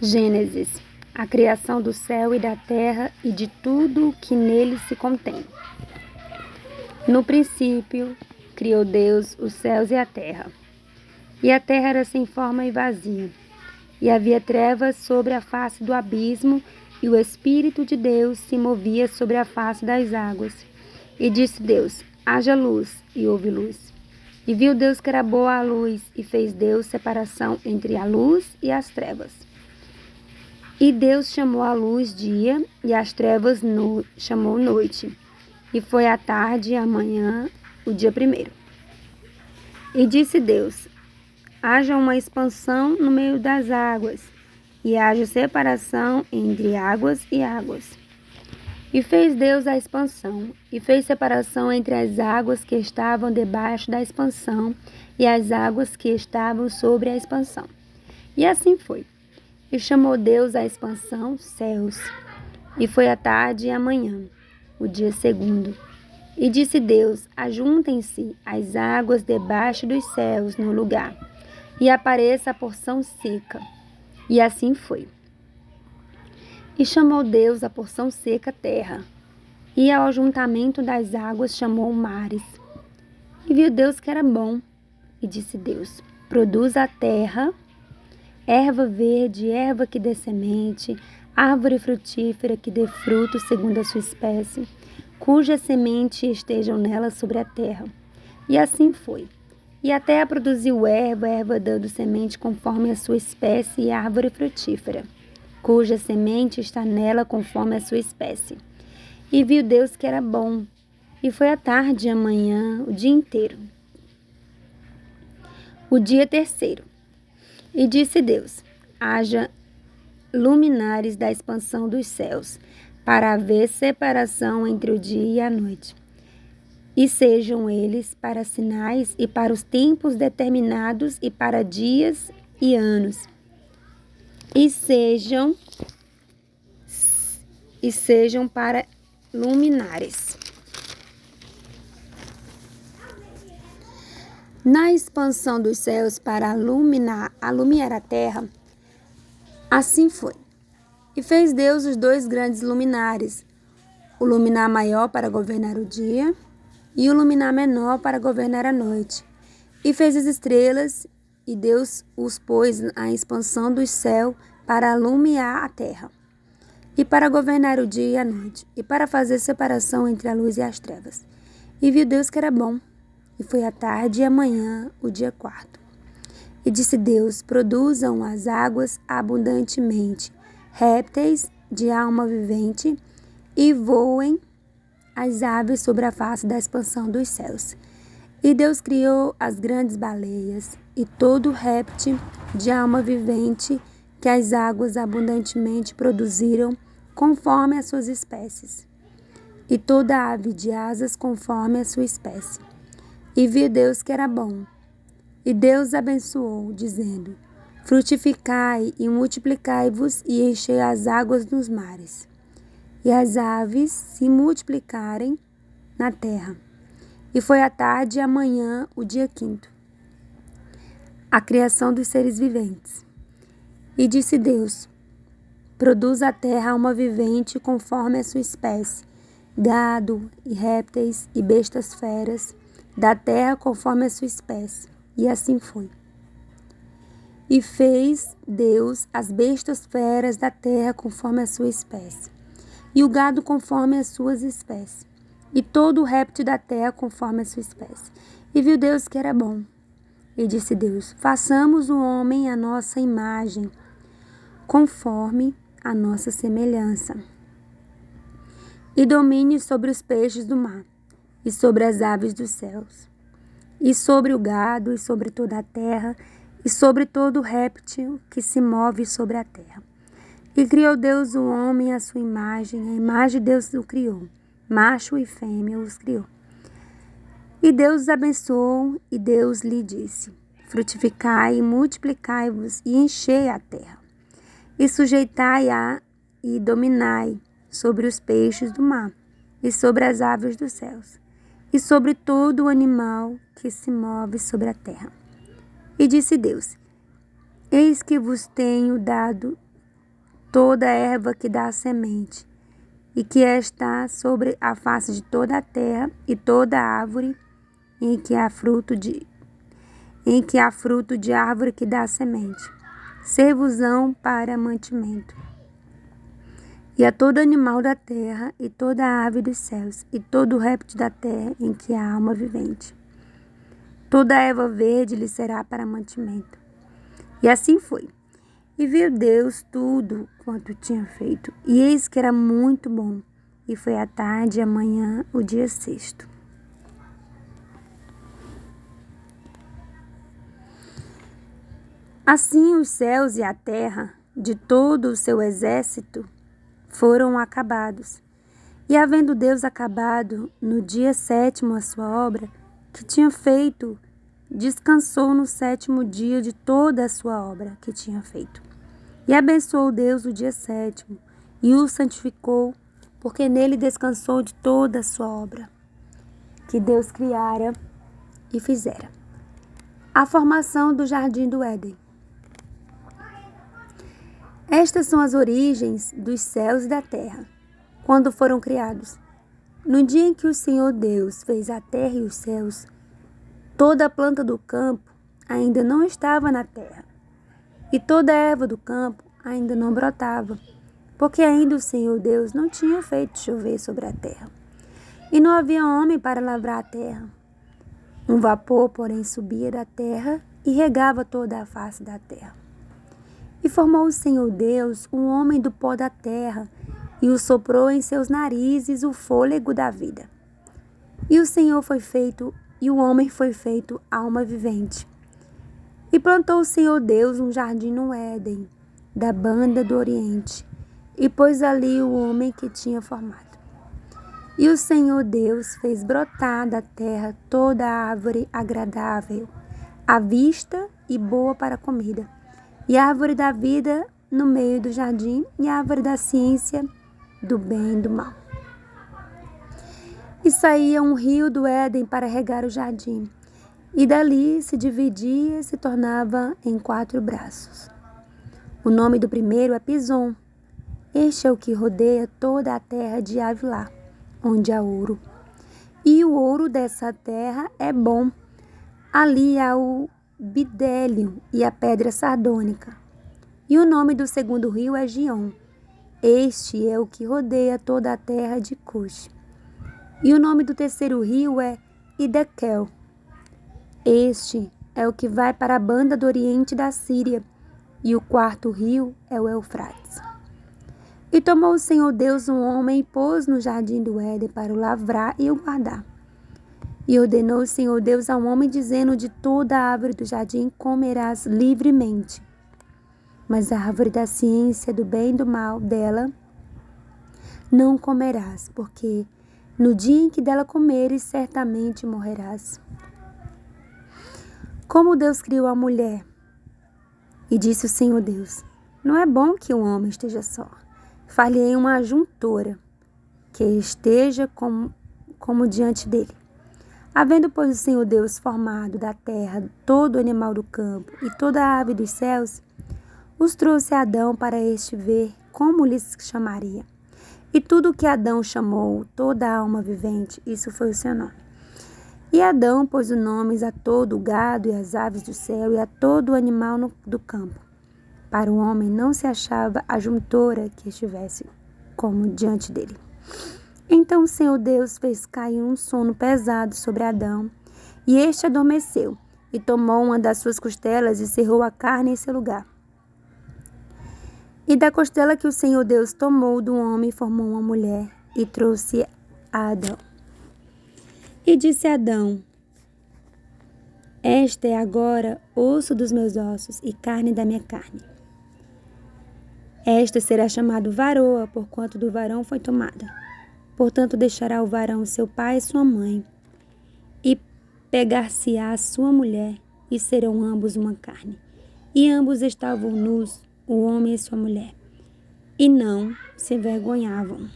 Gênesis, a criação do céu e da terra e de tudo o que neles se contém. No princípio, criou Deus os céus e a terra. E a terra era sem forma e vazia. E havia trevas sobre a face do abismo, e o Espírito de Deus se movia sobre a face das águas. E disse Deus: haja luz, e houve luz. E viu Deus que era boa a luz, e fez Deus separação entre a luz e as trevas. E Deus chamou a luz dia, e as trevas chamou noite. E foi a tarde e a manhã, o dia primeiro. E disse Deus: haja uma expansão no meio das águas, e haja separação entre águas e águas. E fez Deus a expansão, e fez separação entre as águas que estavam debaixo da expansão e as águas que estavam sobre a expansão. E assim foi. E chamou Deus a expansão céus. E foi a tarde e a manhã, o dia segundo. E disse Deus: ajuntem-se as águas debaixo dos céus no lugar, e apareça a porção seca. E assim foi. E chamou Deus a porção seca terra, e ao ajuntamento das águas chamou mares. E viu Deus que era bom. E disse Deus: produz a terra erva verde, erva que dê semente, árvore frutífera que dê fruto segundo a sua espécie, cuja semente estejam nela sobre a terra. E assim foi. E a terra produziu erva dando semente conforme a sua espécie, e árvore frutífera, cuja semente está nela conforme a sua espécie. E viu Deus que era bom. E foi a tarde e a manhã, o dia inteiro. O dia terceiro. E disse Deus: haja luminares da expansão dos céus, para haver separação entre o dia e a noite. E sejam eles para sinais e para os tempos determinados e para dias e anos. E sejam para luminares. Na expansão dos céus para alumiar a terra, assim foi. E fez Deus os dois grandes luminares, o luminar maior para governar o dia e o luminar menor para governar a noite. E fez as estrelas, e Deus os pôs na expansão do céu para alumiar a terra, e para governar o dia e a noite, e para fazer separação entre a luz e as trevas. E viu Deus que era bom. E foi a tarde e a manhã, o dia quarto. E disse Deus: produzam as águas abundantemente, répteis de alma vivente, e voem as aves sobre a face da expansão dos céus. E Deus criou as grandes baleias, e todo réptil de alma vivente que as águas abundantemente produziram, conforme as suas espécies, e toda ave de asas conforme a sua espécie. E viu Deus que era bom. E Deus abençoou, dizendo: frutificai e multiplicai-vos, e enchei as águas nos mares, e as aves se multiplicarem na terra. E foi a tarde e a manhã, o dia quinto. A criação dos seres viventes. E disse Deus: produz a terra alma vivente conforme a sua espécie, gado e répteis e bestas feras da terra conforme a sua espécie. E assim foi. E fez Deus as bestas feras da terra conforme a sua espécie, e o gado conforme as suas espécies, e todo o réptil da terra conforme a sua espécie. E viu Deus que era bom. E disse Deus: façamos o homem à nossa imagem, conforme a nossa semelhança, e domine sobre os peixes do mar, e sobre as aves dos céus, e sobre o gado, e sobre toda a terra, e sobre todo réptil que se move sobre a terra. E criou Deus o homem à sua imagem, a imagem de Deus o criou, macho e fêmea os criou. E Deus os abençoou, e Deus lhe disse: frutificai e multiplicai-vos, e enchei a terra, e sujeitai-a, e dominai sobre os peixes do mar, e sobre as aves dos céus, e sobre todo o animal que se move sobre a terra. E disse Deus: eis que vos tenho dado toda erva que dá semente, e que está sobre a face de toda a terra, e toda árvore em que há fruto de árvore que dá semente, servosão para mantimento. E a todo animal da terra, e toda ave dos céus, e todo réptil da terra em que há alma vivente. Toda erva verde lhe será para mantimento. E assim foi. E viu Deus tudo quanto tinha feito, e eis que era muito bom. E foi a tarde e a manhã, o dia sexto. Assim os céus e a terra, de todo o seu exército, foram acabados. E havendo Deus acabado no dia sétimo a sua obra, que tinha feito, descansou no sétimo dia de toda a sua obra que tinha feito. E abençoou Deus o dia sétimo, e o santificou, porque nele descansou de toda a sua obra, que Deus criara e fizera. A formação do jardim do Éden. Estas são as origens dos céus e da terra, quando foram criados. No dia em que o Senhor Deus fez a terra e os céus, toda a planta do campo ainda não estava na terra, e toda a erva do campo ainda não brotava, porque ainda o Senhor Deus não tinha feito chover sobre a terra. E não havia homem para lavrar a terra. Um vapor, porém, subia da terra e regava toda a face da terra. E formou o Senhor Deus um homem do pó da terra, e o soprou em seus narizes o fôlego da vida. E o homem foi feito alma vivente. E plantou o Senhor Deus um jardim no Éden, da banda do Oriente, e pôs ali o homem que tinha formado. E o Senhor Deus fez brotar da terra toda a árvore agradável à vista e boa para a comida, e a árvore da vida no meio do jardim, e a árvore da ciência do bem e do mal. E saía um rio do Éden para regar o jardim, e dali se dividia e se tornava em 4 braços. O nome do primeiro é Pison. Este é o que rodeia toda a terra de Havilá, onde há ouro. E o ouro dessa terra é bom. Ali há o bidélio e a pedra sardônica. E o nome do segundo rio é Gion. Este é o que rodeia toda a terra de Cush. E o nome do terceiro rio é Idekel. Este é o que vai para a banda do oriente da Síria. E o quarto rio é o Eufrates. E tomou o Senhor Deus um homem e pôs no jardim do Éden para o lavrar e o guardar. E ordenou o Senhor Deus ao homem, dizendo: de toda a árvore do jardim comerás livremente, mas a árvore da ciência do bem e do mal, dela não comerás, porque no dia em que dela comeres, certamente morrerás. Como Deus criou a mulher? E disse o Senhor Deus: não é bom que o homem esteja só. Far-lhe-ei uma ajuntora, que esteja como diante dele. Havendo, pois, o Senhor Deus formado da terra todo animal do campo e toda a ave dos céus, os trouxe a Adão para este ver como lhes chamaria. E tudo o que Adão chamou, toda a alma vivente, isso foi o seu nome. E Adão pôs os nomes a todo o gado e as aves do céu e a todo o animal do campo. Para o homem não se achava ajuntora que estivesse como diante dele. Então o Senhor Deus fez cair um sono pesado sobre Adão, e este adormeceu, e tomou uma das suas costelas e cerrou a carne em seu lugar. E da costela que o Senhor Deus tomou do homem, formou uma mulher, e trouxe a Adão. E disse Adão: esta é agora osso dos meus ossos e carne da minha carne. Esta será chamada varoa, porquanto do varão foi tomada. Portanto, deixará o varão seu pai e sua mãe, e pegar-se-á sua mulher, e serão ambos uma carne. E ambos estavam nus, o homem e sua mulher, e não se envergonhavam.